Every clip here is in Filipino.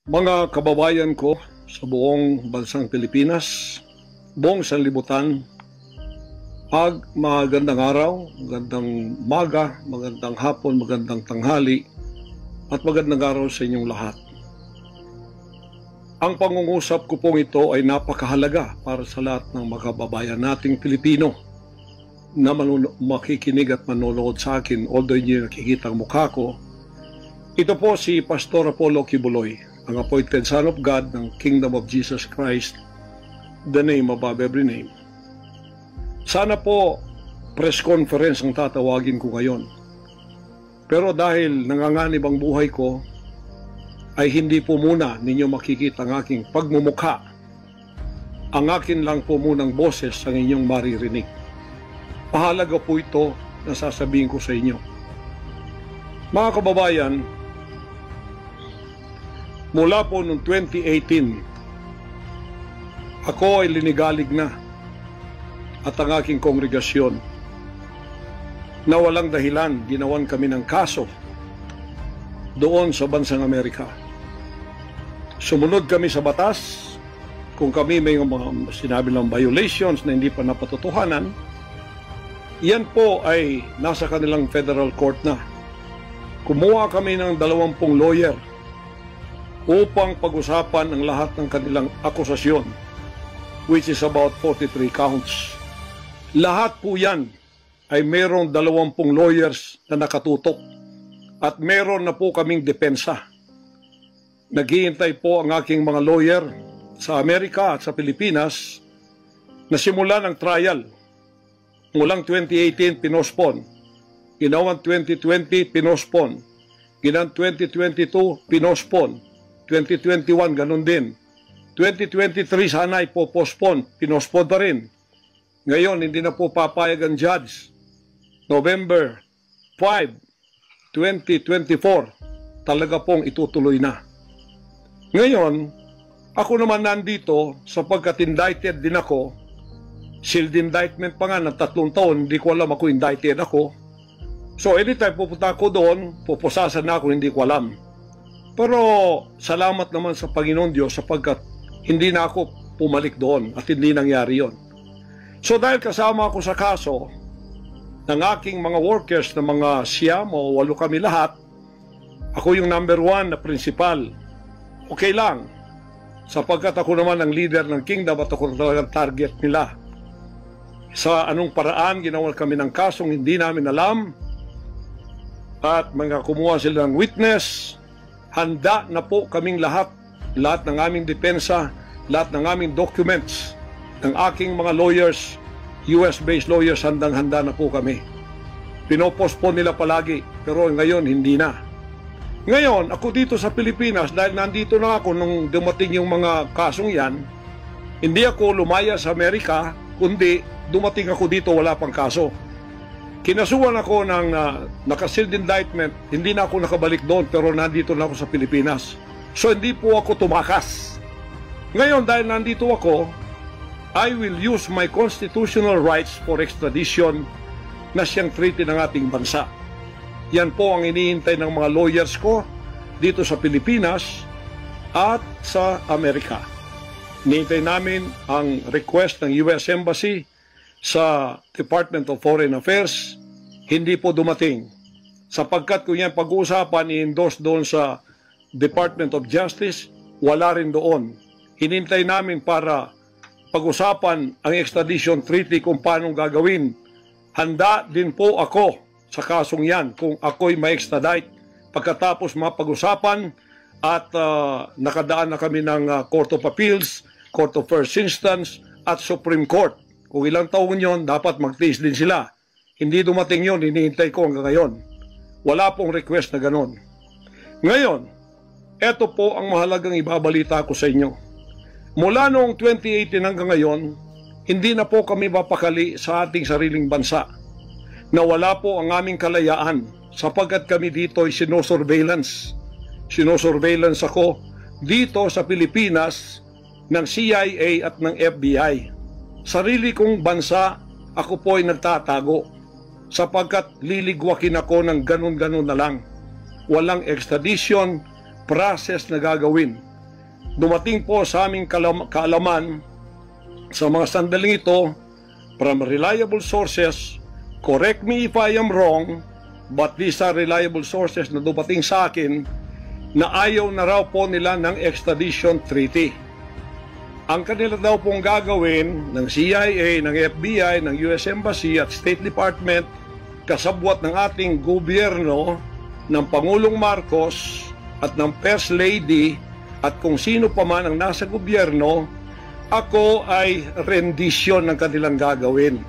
Mga kababayan ko sa buong bansang Pilipinas, buong sanlibutan, magandang araw, magandang umaga, magandang hapon, magandang tanghali, at magandang araw sa inyong lahat. Ang pangungusap ko pong ito ay napakahalaga para sa lahat ng mga kababayan nating Pilipino na makikinig at manonood sa akin, although hindi nakikita ang mukha ko. Ito po si Pastor Apollo Kibuloy, ang appointed Son of God ng Kingdom of Jesus Christ, the name above every name. Sana po press conference ang tatawagin ko ngayon. Pero dahil nanganganib ang buhay ko, ay hindi po muna ninyo makikita ang aking pagmumukha. Ang akin lang po munang boses ang inyong maririnig. Mahalaga po ito na sasabihin ko sa inyo. Mga kababayan, mula po noong 2018, ako ay linigalig na at ang aking kongregasyon na walang dahilan ginawan kami ng kaso doon sa bansang Amerika. Sumunod kami sa batas. Kung kami may mga sinabi ng violations na hindi pa napatotohanan, yan po ay nasa kanilang federal court na. Kumuha kami ng 20 lawyer upang pag-usapan ang lahat ng kanilang akusasyon, which is about 43 counts. Lahat po yan ay mayroong 20 lawyers na nakatutok at meron na po kaming depensa. Naghihintay po ang aking mga lawyer sa Amerika at sa Pilipinas na simula ng trial. Mulang 2018, pinospon. Ginawang 2020, pinospon. Ginawang 2022, pinospon. 2021, ganun din. 2023, sana ay po-postpone. Pinospon pa rin. Ngayon, hindi na po papayag ang judge. November 5, 2024, talaga pong itutuloy na. Ngayon, ako naman nandito sapagkat indicted din ako. Sealed indictment pa nga ng 3 taon, hindi ko alam ako indicted ako. So anytime pupunta ako doon, pupusasan na ako, hindi ko alam. Pero salamat naman sa Panginoon Diyos sapagkat hindi na ako pumalik doon at hindi nangyari yon. So dahil kasama ako sa kaso ng aking mga workers na mga 9 o 8 kami lahat, ako yung number 1 na principal. Okay lang, sapagkat ako naman ang leader ng kingdom at ako talagang target nila. Sa anong paraan ginawa kami ng kasong hindi namin alam at mga kumuha sila ng witness, handa na po kaming lahat ng aming depensa, lahat ng aming documents ng aking mga lawyers, US-based lawyers, handang-handa na po kami. Pinopospon nila palagi, pero ngayon hindi na. Ngayon, ako dito sa Pilipinas, dahil nandito na ako nung dumating yung mga kasong yan, hindi ako lumaya sa Amerika, kundi dumating ako dito, wala pang kaso. Kinasuhan ako ng naka-sealed indictment, hindi na ako nakabalik doon, pero nandito na ako sa Pilipinas. So hindi po ako tumakas. Ngayon, dahil nandito ako, I will use my constitutional rights for extradition na siyang treaty ng ating bansa. Yan po ang iniintay ng mga lawyers ko dito sa Pilipinas at sa Amerika. Iniintay namin ang request ng US Embassy sa Department of Foreign Affairs. Hindi po dumating. Sapagkat kung yan pag-uusapan, i-endorse doon sa Department of Justice, wala rin doon. Hinintay namin para pag-usapan ang extradition treaty kung paano gagawin. Handa din po ako sa kasong yan kung ako'y ma-extradite pagkatapos mapag-usapan at nakadaan na kami ng Court of Appeals, Court of First Instance at Supreme Court. Kung ilang taon yon, dapat magtiis din sila. Hindi dumating yon, hinihintay ko hanggang ngayon. Wala pong request na ganon. Ngayon, eto po ang mahalagang ibabalita ko sa inyo. Mula noong 2018 hanggang ngayon, hindi na po kami mapakali sa ating sariling bansa. Nawala po ang aming kalayaan sapagkat kami dito ay sinosurveillance. Sinosurveillance ako dito sa Pilipinas ng CIA at ng FBI. Sarili kong bansa, ako po ay nagtatago sapagkat liligwakin ako ng ganun-ganun na lang. Walang extradition process na gagawin. dumating po sa aming kaalaman sa mga sandaling ito from reliable sources. Correct me if I am wrong, but these are reliable sources na dumating sa akin na ayaw na raw po nila ng extradition treaty. Ang kanila daw pong gagawin ng CIA, ng FBI, ng US Embassy at State Department, kasabwat ng ating gobyerno, ng Pangulong Marcos at ng First Lady at kung sino pa man ang nasa gobyerno, ako ay rendition ng kanilang gagawin.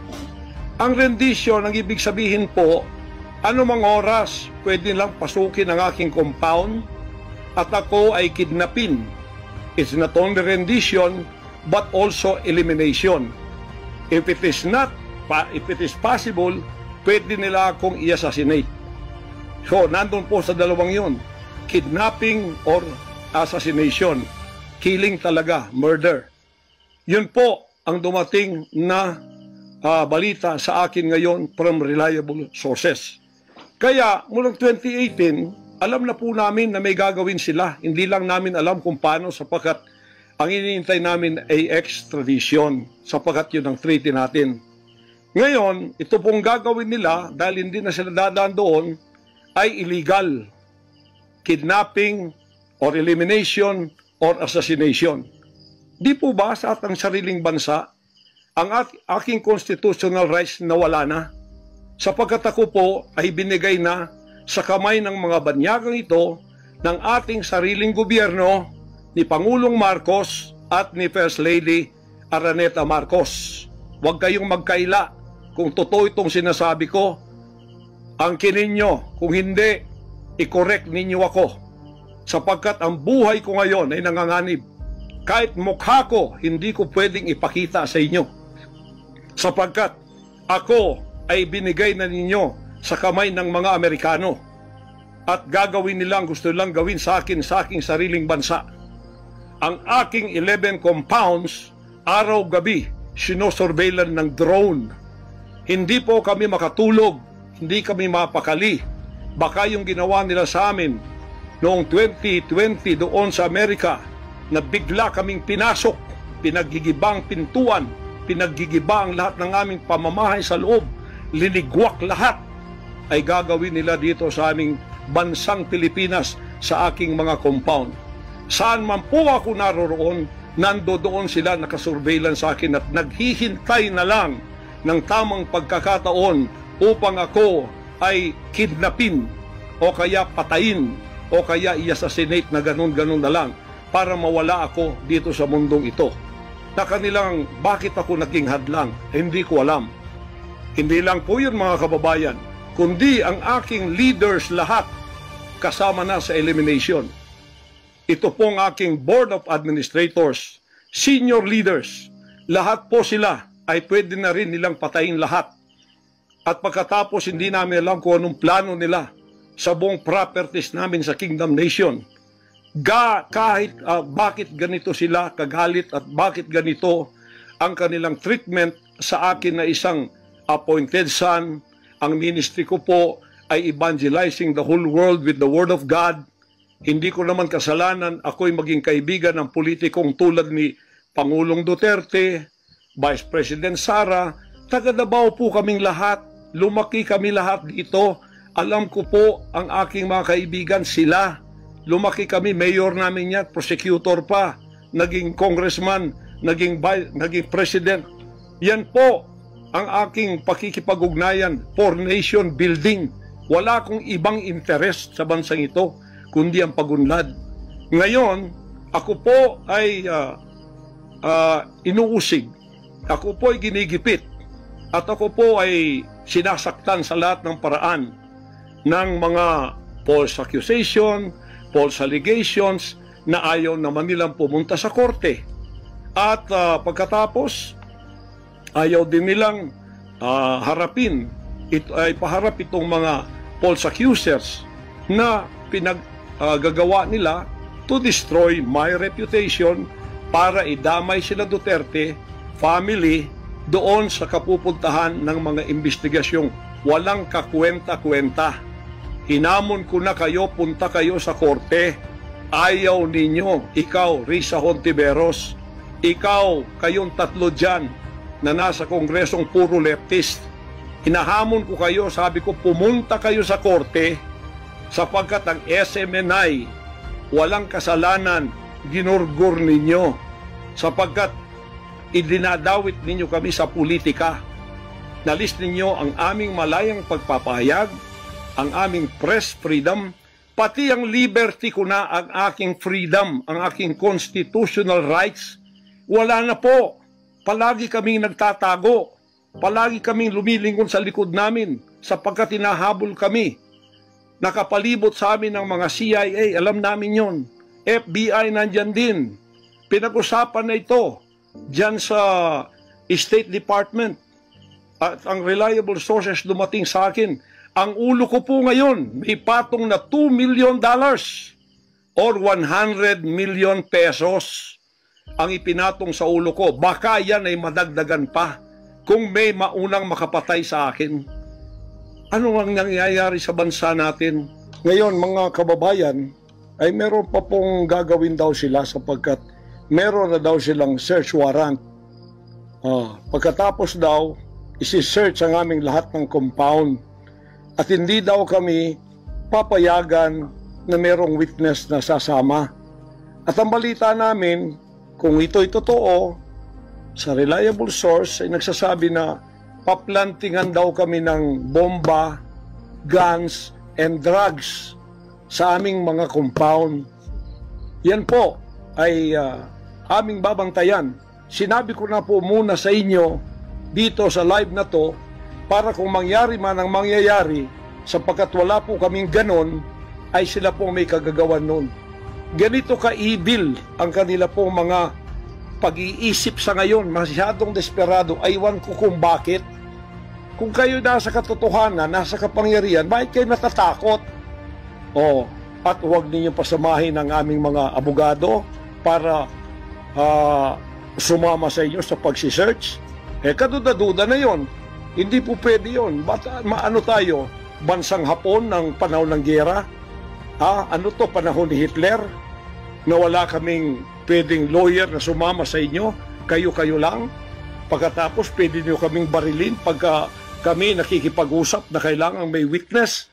Ang rendition, ang ibig sabihin po, anumang oras pwede lang pasukin ang aking compound at ako ay kidnapin. It's not only rendition but also elimination. If it is possible, pwede nila akong i-assassinate. So, nandun po sa dalawang yun, kidnapping or assassination, killing talaga, murder. Yun po ang dumating na balita sa akin ngayon from reliable sources. Kaya, mulang 2018, alam na po namin na may gagawin sila. Hindi lang namin alam kung paano sapagkat ang iniintay namin ay extradition sapagkat yun ang treaty natin. Ngayon, ito pong gagawin nila dahil hindi na sila dadaan doon ay illegal. Kidnapping or elimination or assassination. Di po ba sa atang sariling bansa ang aking constitutional rights na wala na? Sapagkat ako po ay binigay na sa kamay ng mga banyagang ito ng ating sariling gobyerno ni Pangulong Marcos at ni First Lady Araneta Marcos. Huwag kayong magkaila kung totoo itong sinasabi ko. Angkinin nyo, kung hindi, i-correct ninyo ako. Sapagkat ang buhay ko ngayon ay nanganganib. Kahit mukha ko, hindi ko pwedeng ipakita sa inyo. Sapagkat ako ay binigay na ninyo sa kamay ng mga Amerikano at gagawin nilang gusto nilang gawin sa akin sa aking sariling bansa. Ang aking 11 compounds, araw-gabi, sinosurveillan ng drone. Hindi po kami makatulog, hindi kami mapakali. Baka yung ginawa nila sa amin noong 2020 doon sa Amerika na bigla kaming pinasok, pinaggigibang pintuan, pinaggigibang lahat ng aming pamamahay sa loob, linigwak lahat, ay gagawin nila dito sa aming bansang Pilipinas sa aking mga compound. Saan man po ako naroroon, nandoon sila nakasurveillance sa akin at naghihintay na lang ng tamang pagkakataon upang ako ay kidnapin o kaya patayin o kaya i-assassinate na ganun-ganun na lang para mawala ako dito sa mundong ito. Na kanilang bakit ako naging hadlang, hindi ko alam. Hindi lang po yun mga kababayan, kundi ang aking leaders lahat kasama na sa elimination. Ito pong aking Board of Administrators, senior leaders, lahat po sila ay pwede na rin nilang patayin lahat. At pagkatapos hindi namin alam kung anong plano nila sa buong properties namin sa Kingdom Nation. Kahit bakit ganito sila kagalit at bakit ganito ang kanilang treatment sa akin na isang appointed son. Ang ministry ko po ay evangelizing the whole world with the Word of God. Hindi ko naman kasalanan ako'y maging kaibigan ng politikong tulad ni Pangulong Duterte, Vice President Sara. Taga Davao po kaming lahat. Lumaki kami lahat dito. Alam ko po ang aking mga kaibigan sila. Lumaki kami, mayor namin yan, prosecutor pa, naging congressman, naging president. Yan po ang aking pakikipag-ugnayan for nation building. Wala akong ibang interest sa bansang ito, kundi ang pagunlad. Ngayon, ako po ay inuusig. Ako po ay ginigipit. At ako po ay sinasaktan sa lahat ng paraan ng mga false accusation, false allegations na ayaw naman nilang pumunta sa korte. At pagkatapos, ayaw din nilang harapin, paharap itong mga false accusers na pinaggagawa nila to destroy my reputation para idamay sila Duterte family doon sa kapupuntahan ng mga investigasyong walang kakwenta-kwenta. Hinamon ko na kayo, punta kayo sa korte Ayaw ninyo, ikaw, Risa Hontiveros, ikaw, kayong tatlo dyan na nasa kongresong puro leftist. Hinahamon ko kayo, sabi ko, pumunta kayo sa korte sapagkat ang SMNI walang kasalanan, ginurgur ninyo sapagkat idinadawit ninyo kami sa politika. Nalis ninyo ang aming malayang pagpapahayag, ang aming press freedom, pati ang liberty ko na, ang aking freedom, ang aking constitutional rights. Wala na po. Palagi kaming nagtatago. Palagi kaming lumilingon sa likod namin sapagkat hinahabol kami. Nakapalibot sa amin ng mga CIA, alam namin yon. FBI nandyan din. Pinag-usapan na ito dyan sa State Department. At ang reliable sources dumating sa akin. Ang ulo ko po ngayon, may patong na $2 million or 100 million pesos ang ipinatong sa ulo ko. Baka yan ay madagdagan pa kung may maunang makapatay sa akin. Ano ang nangyayari sa bansa natin? Ngayon, mga kababayan, ay meron pa pong gagawin daw sila sapagkat meron na daw silang search warrant. Pagkatapos daw, isi-search ang aming lahat ng compound. At hindi daw kami papayagan na merong witness na sasama. At ang balita namin, kung ito'y totoo, sa reliable source ay nagsasabi na paplantingan daw kami ng bomba, guns, and drugs sa aming mga compound. Yan po ay aming babantayan. Sinabi ko na po muna sa inyo dito sa live na to, para kung mangyari man ang mangyayari, sapagkat wala po kaming ganon, ay sila po may kagagawan nun. Ganito ka-evil ang kanila pong mga pag-iisip sa ngayon, masyadong desperado. Aywan ko kung bakit. Kung kayo nasa katotohanan, nasa kapangyarihan, bakit kayo natatakot? At huwag ninyong pasamahin ang aming mga abogado para sumama sa inyo sa pagsisearch. Kaduda-duda na yon. Hindi po pwede yun. Maano tayo? Bansang Hapon ng panahon ng giyera? Ano to, panahon ni Hitler? Na wala kaming pwedeng lawyer na sumama sa inyo? Kayo-kayo lang? Pagkatapos, pwede nyo kaming barilin pagka kami nakikipag-usap na kailangan may witness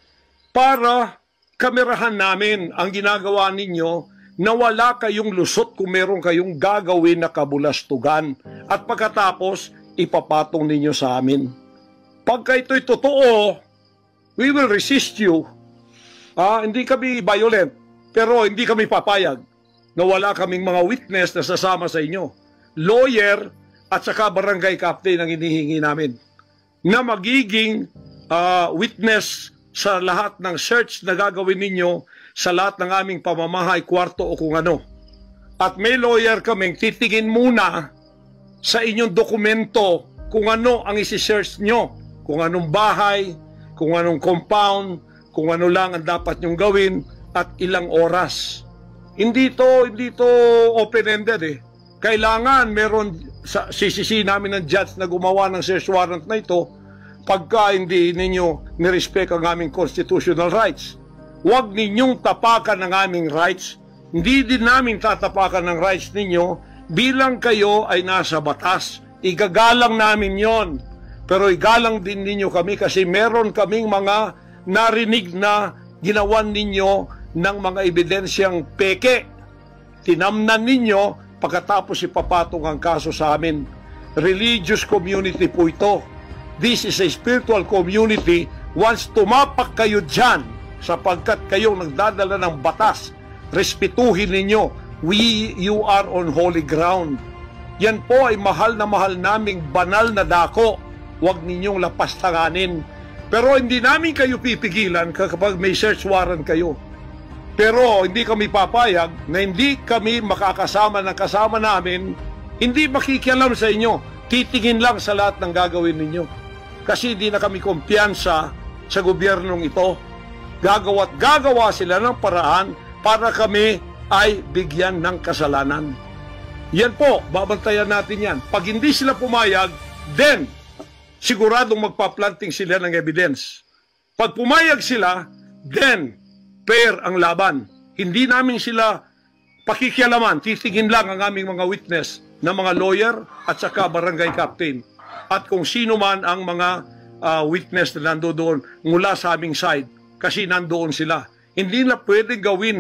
para kamerahan namin ang ginagawa ninyo na wala kayong lusot kung meron kayong gagawin na kabulastugan. At pagkatapos, ipapatong ninyo sa amin. Pagka ito'y totoo, we will resist you. Hindi kami violent, pero hindi kami papayag na wala kaming mga witness na sasama sa inyo. Lawyer at saka barangay captain ang inihingi namin na magiging witness sa lahat ng search na gagawin ninyo sa lahat ng aming pamamahay, kwarto o kung ano. At may lawyer kaming titingin muna sa inyong dokumento kung ano ang isi-search nyo. Kung anong bahay, kung anong compound, kung ano lang ang dapat nyong gawin, at ilang oras. Hindi to open-ended eh. Kailangan meron, sisisi namin ng judge na gumawa ng search warrant na ito pagka hindi ninyo nirespect ang aming constitutional rights. Huwag ninyong tapakan ng aming rights. Hindi din namin tatapakan ng rights ninyo bilang kayo ay nasa batas. Igagalang namin yon. Pero igalang din ninyo kami kasi meron kaming mga narinig na ginawan ninyo ng mga ebidensyang peke. Tinamnan ninyo pagkatapos ipapatong ang kaso sa amin. Religious community po ito. This is a spiritual community. Once tumapak kayo dyan, sapagkat kayong nagdadala ng batas, respetuhin ninyo. You are on holy ground. Yan po ay mahal na mahal naming banal na dako. Huwag ninyong lapastanganin. Pero hindi namin kayo pipigilan kapag may search warrant kayo. Pero hindi kami papayag na hindi kami makakasama ng kasama namin, hindi makikialam sa inyo, titingin lang sa lahat ng gagawin ninyo. Kasi hindi na kami kumpiyansa sa gobyernong ito. Gagawa sila ng paraan para kami ay bigyan ng kasalanan. Yan po, babantayan natin yan. Pag hindi sila pumayag, then siguradong magpa-planting sila ng evidence. Pag pumayag sila, then fair ang laban. Hindi namin sila pakikialaman, titingin lang ang aming mga witness na mga lawyer at saka barangay captain. At kung sino man ang mga witness na nandoon mula sa aming side, kasi nandoon sila. Hindi na pwedeng gawin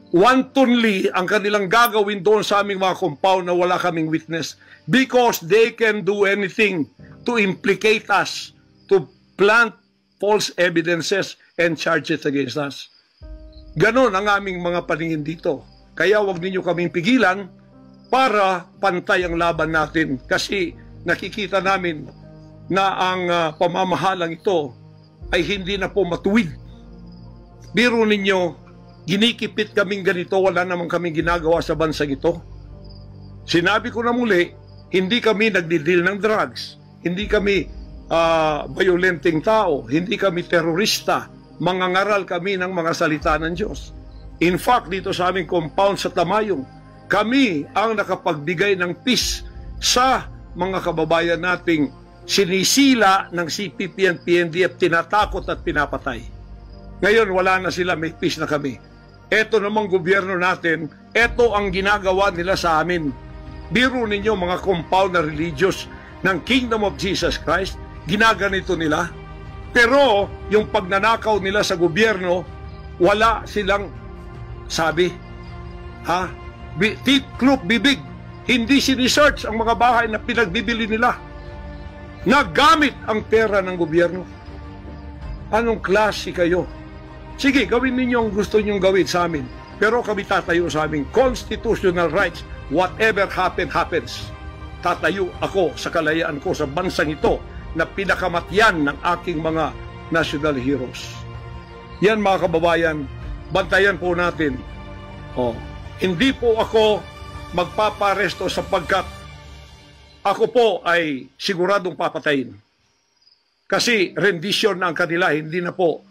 wantonly ang kanilang gagawin doon sa aming mga compound na wala kaming witness, because they can do anything to implicate us, to plant false evidences and charges against us. Ganon ang aming mga paningin dito. Kaya wag ninyo kaming pigilan para pantay ang laban natin, kasi nakikita namin na ang pamamahalang ito ay hindi na po matuwid. Biro ninyo, ginikipit kaming ganito, wala naman kaming ginagawa sa bansang ito. Sinabi ko na muli, hindi kami nagdidil ng drugs, hindi kami violenting tao, hindi kami terorista, mangangaral kami ng mga salita ng Diyos. In fact, dito sa aming compound sa Tamayong, kami ang nakapagbigay ng peace sa mga kababayan nating sinisila ng CPP and PNDF, tinatakot at pinapatay. Ngayon, wala na sila, may peace na kami. Eto namang gobyerno natin, eto ang ginagawa nila sa amin. Biro ninyo mga compound na religious ng Kingdom of Jesus Christ, ginaganito nila. Pero yung pagnanakaw nila sa gobyerno, wala silang sabi. Tiklop bibig, hindi sinisearch ang mga bahay na pinagbibili nila. Nagamit ang pera ng gobyerno. Anong klase kayo? Sige, gawin ninyo ang gusto nyong gawin sa amin. Pero kami tatayo sa aming constitutional rights. Whatever happens. Tatayo ako sa kalayaan ko sa bansang ito na pinakamatyan ng aking mga national heroes. Yan mga kababayan, bantayan po natin. Hindi po ako magpaparesto sapagkat ako po ay siguradong papatayin. Kasi rendition na ang kanila, hindi na po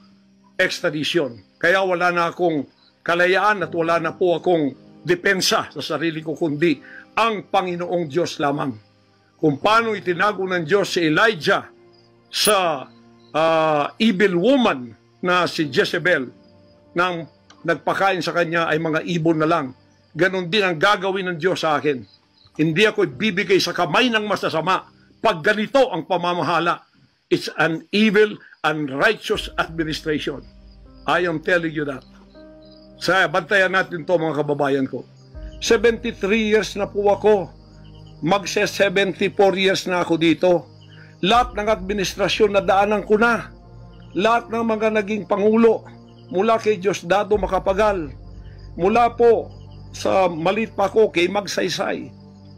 extradition. Kaya wala na akong kalayaan at wala na po akong depensa sa sarili ko, kundi ang Panginoong Diyos lamang. Kung paano itinago ng Diyos si Elijah sa evil woman na si Jezebel, nang nagpakain sa kanya ay mga ibon na lang, ganon din ang gagawin ng Diyos sa akin. Hindi ako ibibigay sa kamay ng masasama pag ganito ang pamamahala. It's an evil and righteous administration. I am telling you that. Bantayan natin to mga kababayan ko. 73 years na po ako. Magse-74 years na ako dito. Lahat ng administrasyon na daanan ko na. Lahat ng mga naging pangulo, mula kay Diosdado Macapagal, mula po sa malit pa ko kay Magsaysay,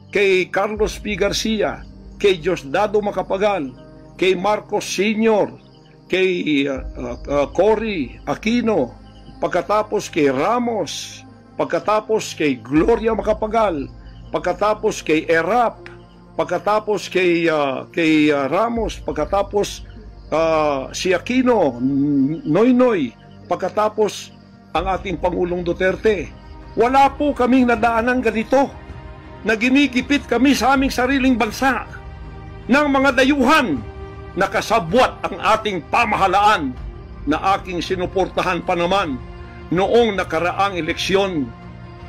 kay Carlos P. Garcia, kay Diosdado Macapagal, kay Marcos Sr., kay Cory Aquino, pagkatapos kay Ramos, pagkatapos kay Gloria Macapagal, pagkatapos kay Erap, pagkatapos kay Ramos, pagkatapos si Aquino, Noynoy, pagkatapos ang ating Pangulong Duterte. Wala po kaming nadaanan ganito, na ginikipit kami sa aming sariling bansa ng mga dayuhan na kasabwat ang ating pamahalaan na aking sinuportahan pa naman noong nakaraang eleksyon.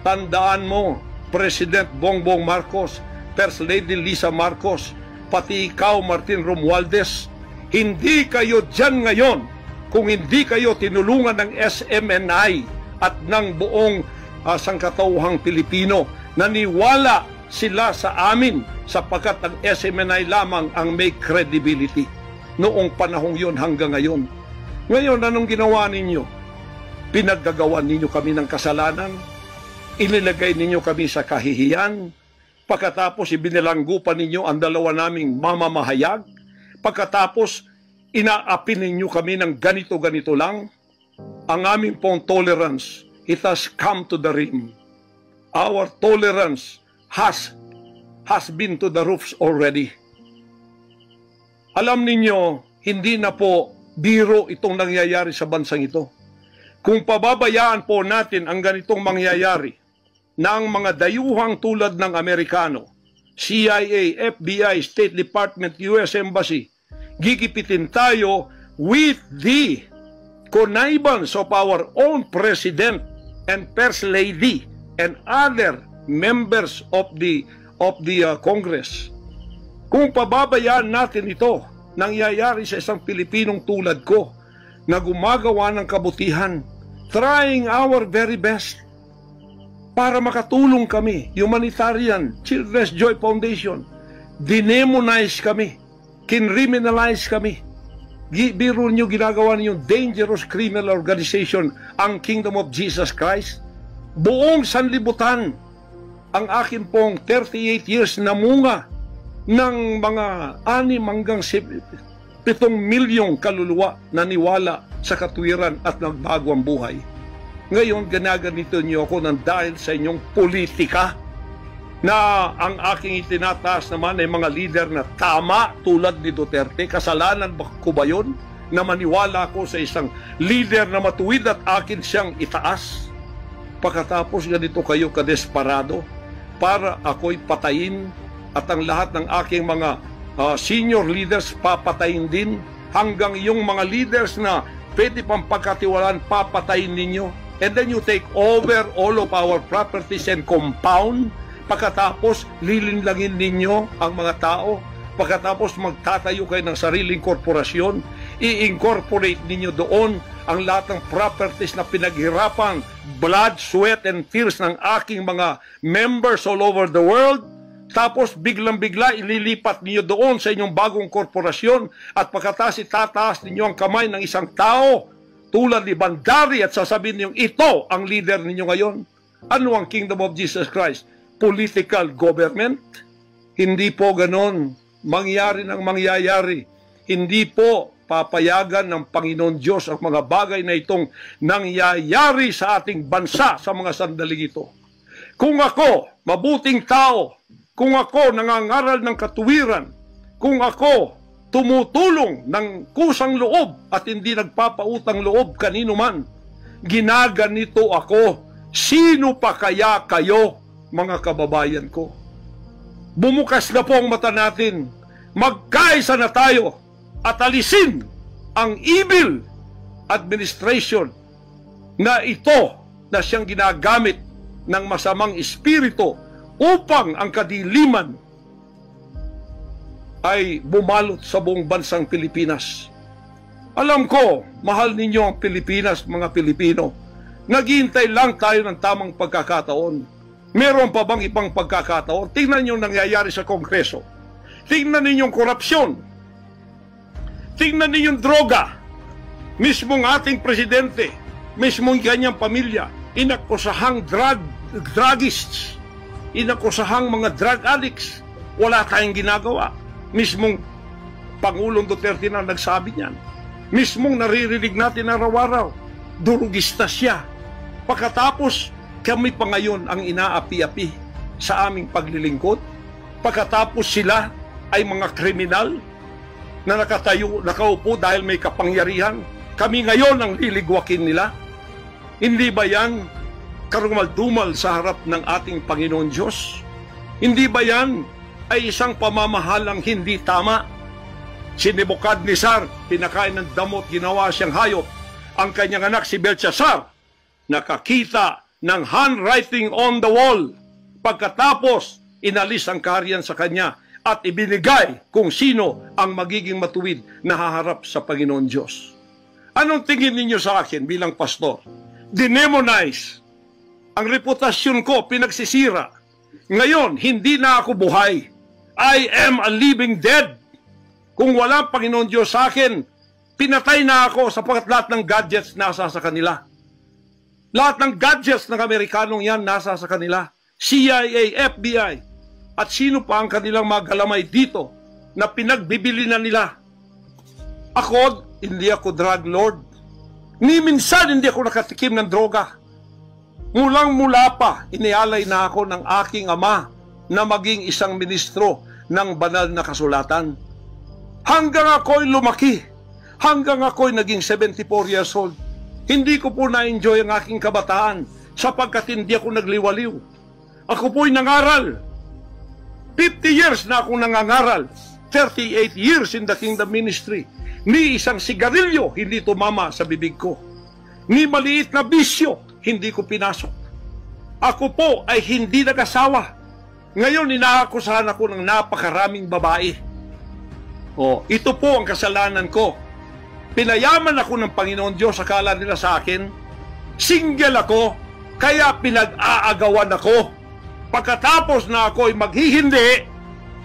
Tandaan mo, President Bongbong Marcos, First Lady Lisa Marcos, pati ikaw, Martin Romualdez, hindi kayo dyan ngayon kung hindi kayo tinulungan ng SMNI at ng buong sangkatauhang Pilipino. Naniwala sila sa amin sapagkat ang SMNI lamang ang may credibility noong panahong yon hanggang ngayon. Ngayon, anong ginawa ninyo? Pinaggagawan ninyo kami ng kasalanan, inilagay ninyo kami sa kahihiyan, pagkatapos ibinilanggo pa ninyo ang dalawa naming mamamahayag, pagkatapos inaapi ninyo kami ng ganito-ganito lang. Ang aming pong tolerance, it has come to the rim. Our tolerance has been to the roofs already. Alam ninyo, hindi na po biro itong nangyayari sa bansang ito. Kung pababayaan po natin ang ganitong mangyayari ng mga dayuhang tulad ng Amerikano, CIA, FBI, State Department, US Embassy, gigipitin tayo with the connivance of our own President and First Lady and other members of the Congress. Kung pababayaan natin ito, nangyayari sa isang Pilipinong tulad ko na gumagawa ng kabutihan, trying our very best para makatulong kami, humanitarian, Children's Joy Foundation, dinemonize kami, kinriminalize kami. Biro nyo, ginagawa niyo dangerous criminal organization ang Kingdom of Jesus Christ. Buong sanlibutan, ang akin pong 38 years na munga ng mga 6 hanggang 7 milyong kaluluwa na niwala sa katuwiran at nagbago ang buhay. Ngayon, ginaganito niyo ako ng dahil sa inyong politika na ang aking itinataas naman ay mga lider na tama tulad ni Duterte. Kasalanan ko ba yun na maniwala ako sa isang lider na matuwid at akin siyang itaas? Pagkatapos ganito kayo kadesperado para ako'y patayin at ang lahat ng aking mga senior leaders papatayin din, hanggang yung mga leaders na pwede pang pagkatiwalaan papatayin ninyo, and then you take over all of our properties and compound. Pagkatapos lilinlangin ninyo ang mga tao, pagkatapos magtatayo kayo ng sariling korporasyon, i-incorporate ninyo doon ang lahat ng properties na pinaghirapan, blood, sweat, and tears ng aking mga members all over the world. Tapos biglang-bigla ililipat ninyo doon sa inyong bagong korporasyon, at pagkatapos itataas ninyo ang kamay ng isang tao tulad ni Bandari at sasabihin niyo, ito ang leader ninyo ngayon. Ano ang Kingdom of Jesus Christ? Political government? Hindi po ganon. Mangyari ng mangyayari. Hindi po papayagan ng Panginoon Diyos ang mga bagay na itong nangyayari sa ating bansa sa mga sandaling ito. Kung ako, mabuting tao, kung ako nangangaral ng katuwiran, kung ako tumutulong ng kusang loob at hindi nagpapautang loob kanino man, ginaganito ako, sino pa kaya kayo, mga kababayan ko? Bumukas na po ang mata natin, magkaisa na tayo at alisin ang evil administration na ito na siyang ginagamit ng masamang espiritu upang ang kadiliman ay bumalot sa buong bansang Pilipinas. Alam ko, mahal ninyo ang Pilipinas, mga Pilipino. Naghihintay lang tayo ng tamang pagkakataon. Meron pa bang ibang pagkakataon? Tingnan niyo nangyayari sa Kongreso. Tingnan niyo yung korupsyon. Tingnan niyo yung droga. Mismong ating presidente, mismong kanyang pamilya, inakusahang druggists, inakusahang mga drug addicts. Wala tayong ginagawa. Mismong Pangulong Duterte na nagsabi niyan. Mismong naririnig natin araw-araw, durugista siya. Pagkatapos, kami pa ngayon ang inaapi-api sa aming paglilingkod. Pagkatapos sila ay mga kriminal na nakaupo dahil may kapangyarihan. Kami ngayon ang liligwakin nila. Hindi ba yan karumal-dumal sa harap ng ating Panginoon Diyos? Hindi ba yan ay isang pamamahalang hindi tama? Si Nebukadnezar, pinakain ng damot, ginawa siyang hayop. Ang kanyang anak si Belshazzar, nakakita ng handwriting on the wall. Pagkatapos, inalis ang kaharian sa kanya at ibinigay kung sino ang magiging matuwid na haharap sa Panginoon Diyos. Anong tingin ninyo sa akin bilang pastor? Dinemonize. Ang reputasyon ko pinagsisira. Ngayon, hindi na ako buhay. I am a living dead. Kung walang Panginoon Diyos sa akin, pinatay na ako sapagkat lahat ng gadgets nasa sa kanila. Lahat ng gadgets ng Amerikanong yan nasa sa kanila. CIA, FBI, at sino pa ang kanilang mga galamay dito na pinagbibili na nila. Ako, hindi ako drug lord. Ni minsan hindi ako nakatikim ng droga. Mulang-mula pa, inialay na ako ng aking ama na maging isang ministro ng banal na kasulatan. Hanggang ako'y lumaki, hanggang ako'y naging 74 years old, hindi ko po na-enjoy ang aking kabataan sapagkat hindi ako nagliwaliw. Ako po'y nangaral. 50 years na akong nangangaral. 38 years in the kingdom ministry. Ni isang sigarilyo hindi tumama sa bibig ko. Ni maliit na bisyo hindi ko pinasok. Ako po ay hindi nag-asawa. Ngayon, inaakusahan ako ng napakaraming babae. Ito po ang kasalanan ko. Pinayaman ako ng Panginoon Diyos, akala nila sa akin. Single ako, kaya pinag-aagawan ako. Pagkatapos na ako ay maghihindi,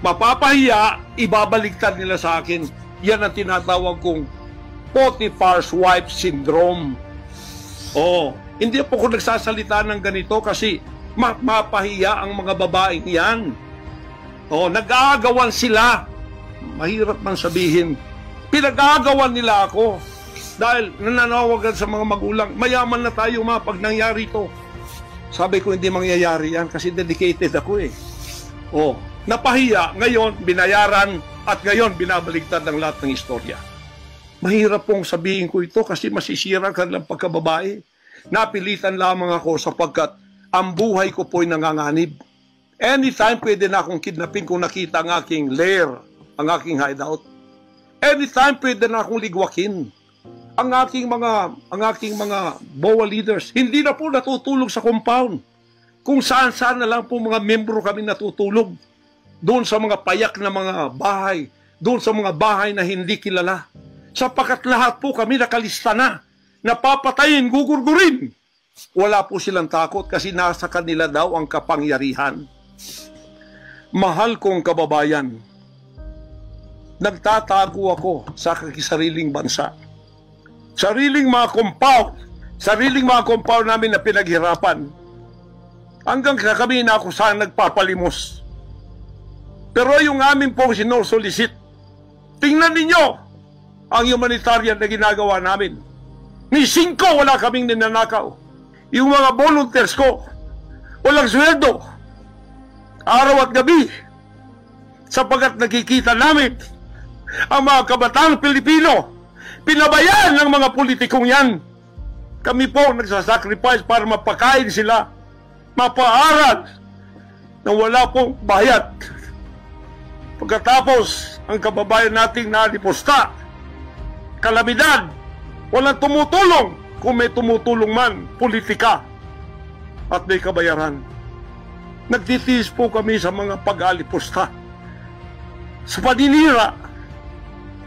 mapapahiya, ibabaliktad nila sa akin. Yan ang tinatawag kong Potiphar's wife syndrome. Hindi po ako nagsasalita ng ganito kasi mapahiya ang mga babaeng yan. Nag-aagawan sila. Mahirap man sabihin. Pinag-aagawan nila ako dahil nananawagan sa mga magulang, mayaman na tayo pag nangyari ito. Sabi ko, hindi mangyayari yan kasi dedicated ako eh. Napahiya, ngayon binayaran at ngayon binabaligtad ng lahat ng istorya. Mahirap pong sabihin ko ito kasi masisira ka ng pagkababae. Napilitan lamang ako sapagkat ang buhay ko po'y nanganganib. Anytime pwede na akong kidnapin kung nakita ang aking lair, ang aking hideout. Anytime pwede na akong ligwakin. Ang aking mga BOA leaders, hindi na po natutulog sa compound. Kung saan-saan na lang po mga membro kami natutulog. Doon sa mga payak na mga bahay, doon sa mga bahay na hindi kilala. Sapagkat lahat po kami nakalista na. Napapatayin, gugurgurin. Wala po silang takot kasi nasa kanila daw ang kapangyarihan. Mahal kong kababayan, nagtatago ako sa sariling bansa. Sariling mga compound namin na pinaghirapan. Hanggang kami na ako saan nagpapalimos. Pero yung amin pong sinusulisit, tingnan ninyo ang humanitarian na ginagawa namin. Ni 5 wala kaming ninanakaw. Yung mga volunteers ko, walang sweldo. Araw at gabi. Sapagkat nakikita namin ang mga kabataang Pilipino, pinabayaan ng mga politikong yan. Kami po nagsasacrifice para mapakain sila, mapaaral na wala pong bayad. Pagkatapos, ang kababayan nating nalipusta, kalamidad, walang tumutulong. Kung may tumutulong man, politika at may kabayaran. Nagtitiis po kami sa mga pag-alipusta. Sa paninira,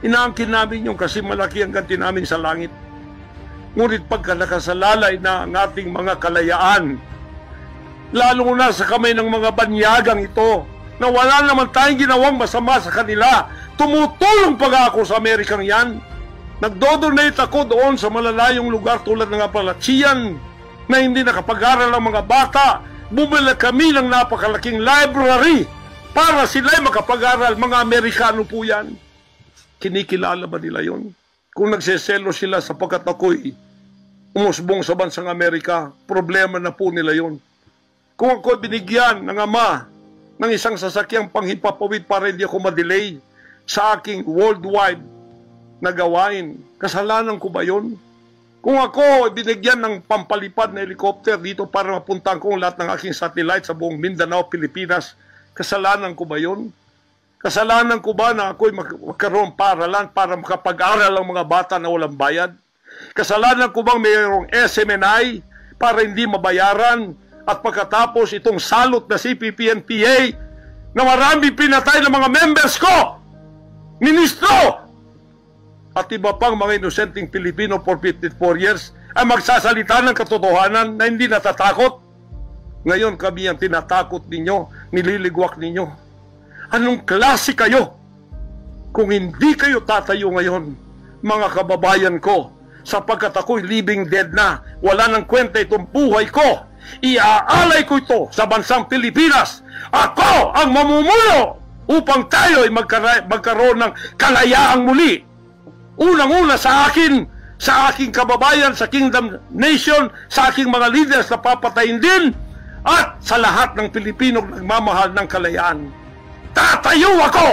inaangkin namin yung kasi malaki ang ganti namin sa langit. Ngunit pagka nakasalalay na ang ating mga kalayaan, lalo na sa kamay ng mga banyagang ito, na wala naman tayong ginawang masama sa kanila, tumutulong pa ako sa Amerikang yan. Nagdodonate ako doon sa malalayong lugar tulad ng Apalachian na hindi nakapag-aral ang mga bata. Bumili kami ng napakalaking library para sila'y makapag-aral. Mga Amerikano po yan. Kinikilala ba nila yon? Kung nagseselo sila sapagkat ako'y umusbong sa bansang Amerika, problema na po nila yon. Kung ako'y binigyan ng ama ng isang sasakyang panghimpapawid para hindi ako madelay sa aking worldwide na gawain, kasalanan ko ba yun? Kung ako binigyan ng pampalipad na helicopter dito para mapuntahan ko lahat ng aking satellite sa buong Mindanao, Pilipinas, kasalanan ko ba yun? Kasalanan ko ba na ako'y magkaroon paralan para makapag-aral ang mga bata na walang bayad? Kasalanan ko bang mayroong SMNI para hindi mabayaran? At pagkatapos itong salot na CPP-NPA na marami pinatay ng mga members ko, ministro, at iba pang mga inosenteng Pilipino for 54 years ay magsasalita ng katotohanan na hindi natatakot. Ngayon kami ang tinatakot ninyo, nililigwak ninyo. Anong klase kayo? Kung hindi kayo tatayo ngayon, mga kababayan ko, sapagkat ako'y living dead na, wala nang kwenta itong buhay ko, iaalay ko ito sa bansang Pilipinas. Ako ang mamumuno upang tayo ay magkaroon ng kalayaang muli. Unang-una sa akin, sa aking kababayan, sa Kingdom Nation, sa aking mga leaders na papatayin din, at sa lahat ng Pilipino nagmamahal ng kalayaan. Tatayo ako!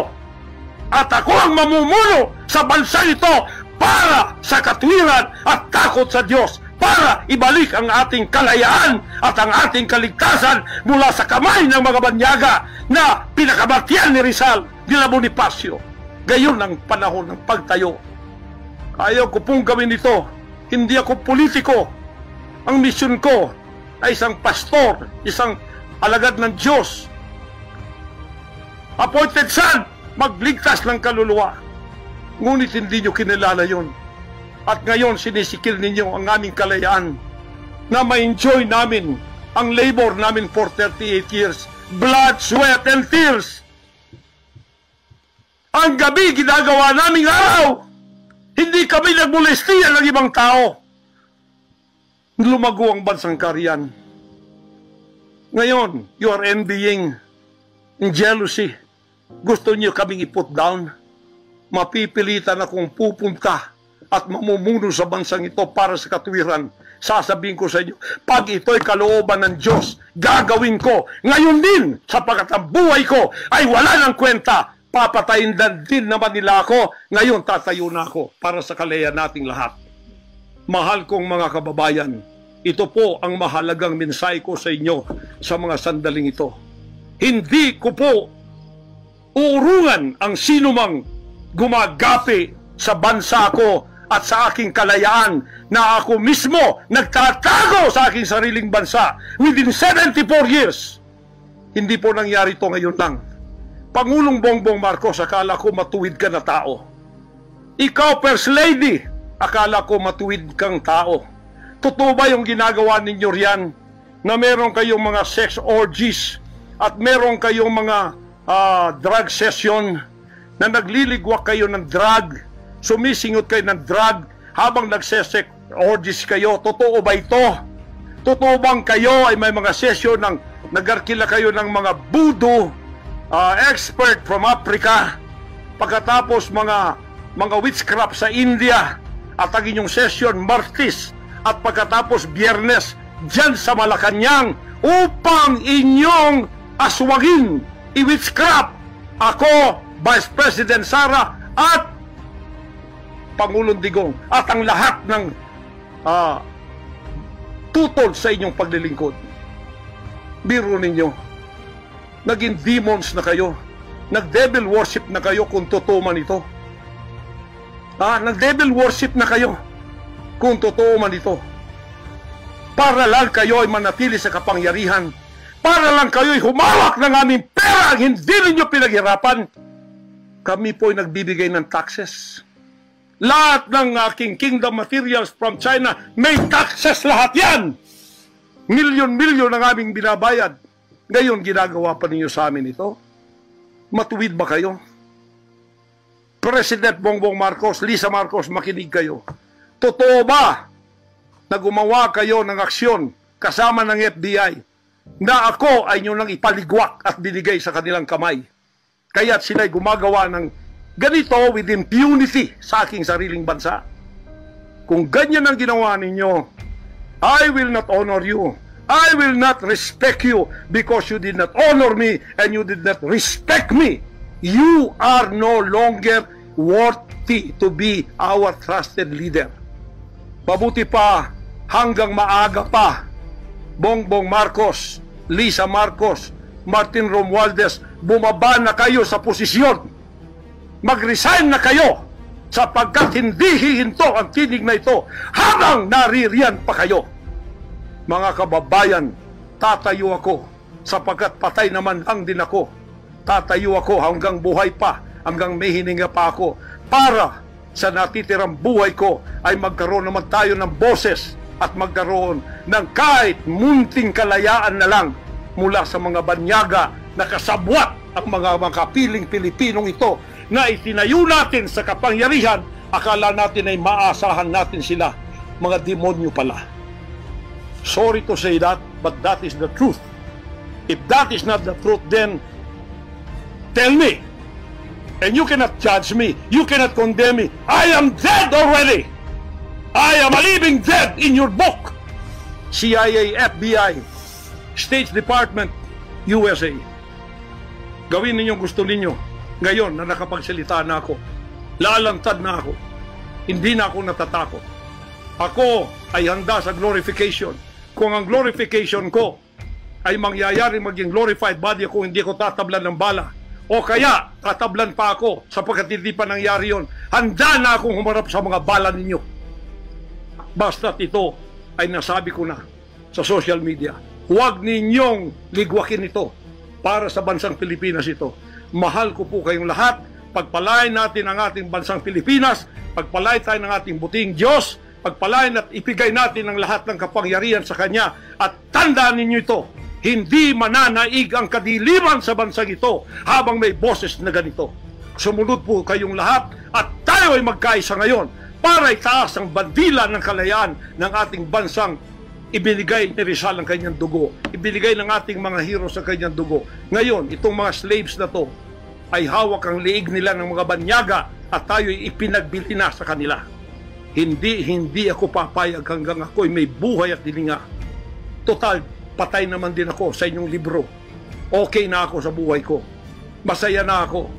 At ako ang mamumuno sa bansa ito para sa katwiran at takot sa Diyos, para ibalik ang ating kalayaan at ang ating kaligtasan mula sa kamay ng mga banyaga na pinakabartiyan ni Rizal, nila Bonifacio. Gayon ang panahon ng pagtayo. Ayaw ko pong gawin ito. Hindi ako politiko. Ang misyon ko ay isang pastor, isang alagad ng Diyos. Appointed son, magligtas ng kaluluwa. Ngunit hindi nyo kinilala yun. At ngayon sinisikil ninyo ang aming kalayaan na ma-enjoy namin ang labor namin for 38 years. Blood, sweat, and tears. Ang gabi ginagawa naming araw. Hindi kami nagmolestiya ng ibang tao. Lumago ang bansang Kariyan. Ngayon, you are envying in jealousy. Gusto niyo kaming i-put down. Mapipilitan akong pupunta at mamumuno sa bansang ito para sa katuwiran. Sasabihin ko sa inyo, pag ito'y kalooban ng Diyos, gagawin ko. Ngayon din, sapagkat ang buhay ko ay wala ng kwenta. Papatayin din naman nila ako. Ngayon tatayo na ako para sa kalaya nating lahat. Mahal kong mga kababayan, ito po ang mahalagang mensahe ko sa inyo sa mga sandaling ito. Hindi ko po uurungan ang sinumang gumagapi sa bansa ko at sa aking kalayaan na ako mismo nagtatago sa aking sariling bansa within 74 years. Hindi po nangyari ito ngayon lang. Pangulong Bongbong Marcos, akala ko matuwid ka na tao. Ikaw, First Lady, akala ko matuwid kang tao. Totoo ba yung ginagawa ninyo riyan na meron kayong mga sex orgies at meron kayong mga drug session na nagliligwak kayo ng drug, sumisingot kayo ng drug habang nagsesex orgies kayo? Totoo ba ito? Totoo bang kayo ay may mga session ng nagarkila kayo ng mga voodoo expert from Africa, pagkatapos mga witchcraft sa India, at ang inyong session Martes, at pagkatapos Biyernes dyan sa Malacanang upang inyong aswagin, i-witchcraft ako, Vice President Sara at Pangulong Digong at ang lahat ng tutol sa inyong paglilingkod. Biro ninyo, naging demons na kayo. Nag-devil worship na kayo kung totoo man ito. Nag-devil worship na kayo kung totoo man ito. Para lang kayo ay manatili sa kapangyarihan. Para lang kayo ay humawak ng aming pera ang hindi ninyo pinaghirapan. Kami po ay nagbibigay ng taxes. Lahat ng aking kingdom materials from China, may taxes lahat yan. Milyon-milyon ang aming binabayad. Ngayon, ginagawa pa ninyo sa amin ito? Matuwid ba kayo? President Bongbong Marcos, Lisa Marcos, makinig kayo. Totoo ba na gumawa kayo ng aksyon kasama ng FBI na ako ay nyo nang ipaligwak at binigay sa kanilang kamay? Kaya't sila'y gumagawa ng ganito with impunity sa aking sariling bansa. Kung ganyan ang ginawa ninyo, I will not honor you. I will not respect you because you did not honor me and you did not respect me. You are no longer worthy to be our trusted leader. Mabuti pa, hanggang maaga pa, Bongbong Marcos, Lisa Marcos, Martin Romualdez, bumaba na kayo sa posisyon. Mag-resign na kayo sapagkat hindi hihinto ang tinig na ito habang naririyan pa kayo. Mga kababayan, tatayo ako sapagkat patay naman lang din ako. Tatayo ako hanggang buhay pa, hanggang may hininga pa ako para sa natitirang buhay ko ay magkaroon naman tayo ng boses at magkaroon ng kahit munting kalayaan na lang mula sa mga banyaga na kasabwat ang mga makapiling Pilipinong ito na itinayo natin sa kapangyarihan. Akala natin ay maasahan natin sila. Mga demonyo pala. Sorry to say that, but that is the truth. If that is not the truth, then tell me. And you cannot judge me. You cannot condemn me. I am dead already. I am a living dead in your book. CIA, FBI, State Department, USA. Gawin ninyong gusto ninyo. Ngayon na nakapagsalita na ako, lalantad na ako. Hindi na ako natatakot. Ako ay handa sa glorification. Kung ang glorification ko ay mangyayari maging glorified body ako, hindi ko tatablan ng bala. O kaya, tatablan pa ako sapagkat hindi pa nangyari yun. Handa na akong humarap sa mga bala ninyo. Basta't ito ay nasabi ko na sa social media. Huwag ninyong ligwakin ito para sa bansang Pilipinas ito. Mahal ko po kayong lahat. Pagpalain natin ang ating bansang Pilipinas. Pagpalain tayo ng ating buting Diyos. Pagpalain at ipigay natin ang lahat ng kapangyarihan sa Kanya. At tandaan ninyo ito, hindi mananaig ang kadiliman sa bansang ito habang may boses na ganito. Sumunod po kayong lahat at tayo ay magkaisa ngayon para itaas ang bandila ng kalayaan ng ating bansang ibinigay ni Rizal ang kanyang dugo. Ibinigay ng ating mga heroes ang kanyang dugo. Ngayon, itong mga slaves na to ay hawak ang liig nila ng mga banyaga at tayo ay ipinagbili na sa kanila. Hindi ako papayag hanggang ako'y may buhay at hininga. Total, patay naman din ako sa inyong libro. Okay na ako sa buhay ko. Masaya na ako.